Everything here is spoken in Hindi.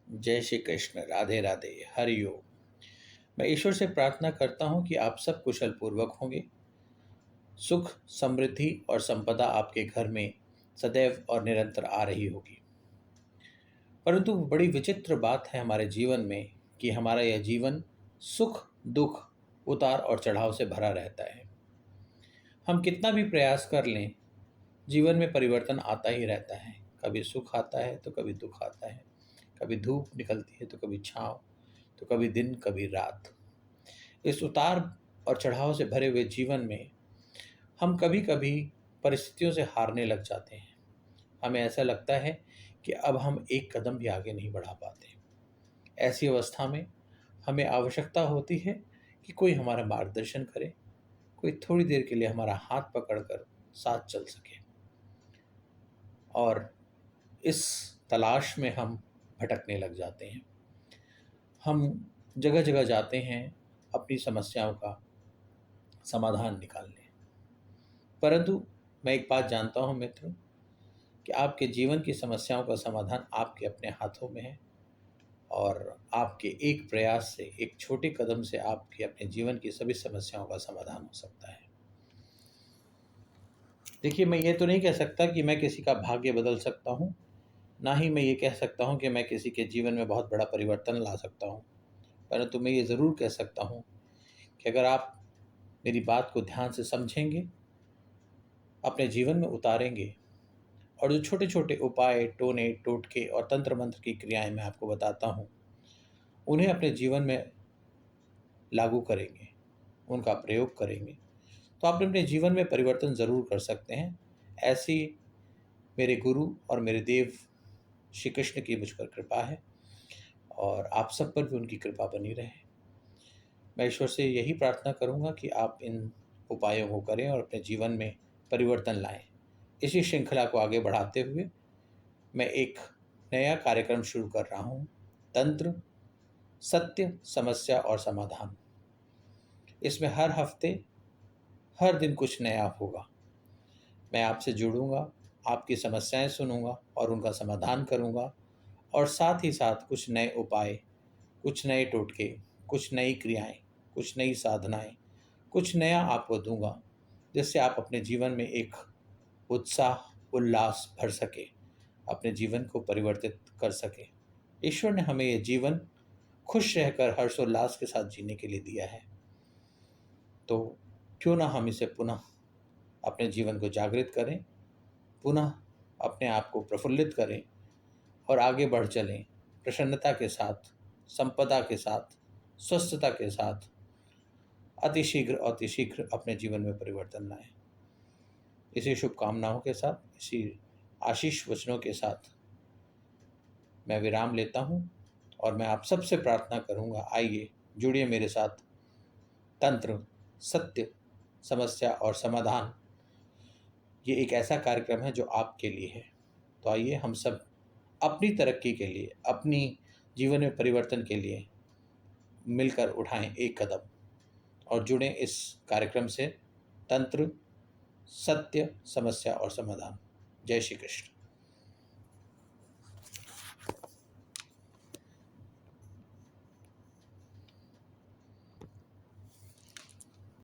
जय श्री कृष्ण। राधे राधे। हरि ओम। मैं ईश्वर से प्रार्थना करता हूँ कि आप सब कुशल पूर्वक होंगे। सुख, समृद्धि और संपदा आपके घर में सदैव और निरंतर आ रही होगी। परंतु बड़ी विचित्र बात है हमारे जीवन में कि हमारा यह जीवन सुख दुख, उतार और चढ़ाव से भरा रहता है। हम कितना भी प्रयास कर लें, जीवन में परिवर्तन आता ही रहता है। कभी सुख आता है तो कभी दुख आता है, कभी धूप निकलती है तो कभी छाँव, तो कभी दिन कभी रात। इस उतार और चढ़ाव से भरे हुए जीवन में हम कभी कभी परिस्थितियों से हारने लग जाते हैं। हमें ऐसा लगता है कि अब हम एक कदम भी आगे नहीं बढ़ा पाते। ऐसी अवस्था में हमें आवश्यकता होती है कि कोई हमारा मार्गदर्शन करे, कोई थोड़ी देर के लिए हमारा हाथ पकड़कर साथ चल सके। और इस तलाश में हम भटकने लग जाते हैं। हम जगह जगह जाते हैं अपनी समस्याओं का समाधान निकालने। परंतु मैं एक बात जानता हूँ मित्र, कि आपके जीवन की समस्याओं का समाधान आपके अपने हाथों में है। और आपके एक प्रयास से, एक छोटे कदम से आपके अपने जीवन की सभी समस्याओं का समाधान हो सकता है। देखिए, मैं ये तो नहीं कह सकता कि मैं किसी का भाग्य बदल सकता हूँ, ना ही मैं ये कह सकता हूँ कि मैं किसी के जीवन में बहुत बड़ा परिवर्तन ला सकता हूँ। परंतु मैं ये ज़रूर कह सकता हूँ कि अगर आप मेरी बात को ध्यान से समझेंगे, अपने जीवन में उतारेंगे, और जो छोटे छोटे उपाय, टोने, टोटके और तंत्र मंत्र की क्रियाएं मैं आपको बताता हूँ, उन्हें अपने जीवन में लागू करेंगे, उनका प्रयोग करेंगे, तो आप अपने जीवन में परिवर्तन ज़रूर कर सकते हैं। ऐसी मेरे गुरु और मेरे देव श्री कृष्ण की मुझ पर कृपा है, और आप सब पर भी उनकी कृपा बनी रहे। मैं ईश्वर से यही प्रार्थना करूंगा कि आप इन उपायों को करें और अपने जीवन में परिवर्तन लाएं। इसी श्रृंखला को आगे बढ़ाते हुए मैं एक नया कार्यक्रम शुरू कर रहा हूं, तंत्र, सत्य, समस्या और समाधान। इसमें हर हफ्ते, हर दिन कुछ नया होगा। मैं आपसे जुड़ूंगा, आपकी समस्याएं सुनूंगा और उनका समाधान करूंगा, और साथ ही साथ कुछ नए उपाय, कुछ नए टोटके, कुछ नई क्रियाएं, कुछ नई साधनाएं, कुछ नया आपको दूंगा, जिससे आप अपने जीवन में एक उत्साह, उल्लास भर सके, अपने जीवन को परिवर्तित कर सके। ईश्वर ने हमें यह जीवन खुश रहकर हर्षोल्लास के साथ जीने के लिए दिया है, तो क्यों ना हम इसे पुनः अपने जीवन को जागृत करें, पुनः अपने आप को प्रफुल्लित करें और आगे बढ़ चलें प्रसन्नता के साथ, संपदा के साथ, स्वस्थता के साथ, अतिशीघ्र अपने जीवन में परिवर्तन लाएं। इसी शुभकामनाओं के साथ, इसी आशीष वचनों के साथ मैं विराम लेता हूँ, और मैं आप सबसे प्रार्थना करूँगा, आइए जुड़िए मेरे साथ। तंत्र, सत्य, समस्या और समाधान, ये एक ऐसा कार्यक्रम है जो आपके लिए है। तो आइए हम सब अपनी तरक्की के लिए, अपनी जीवन में परिवर्तन के लिए मिलकर उठाएं एक कदम और जुड़ें इस कार्यक्रम से। तंत्र, सत्य, समस्या और समाधान। जय श्री कृष्ण।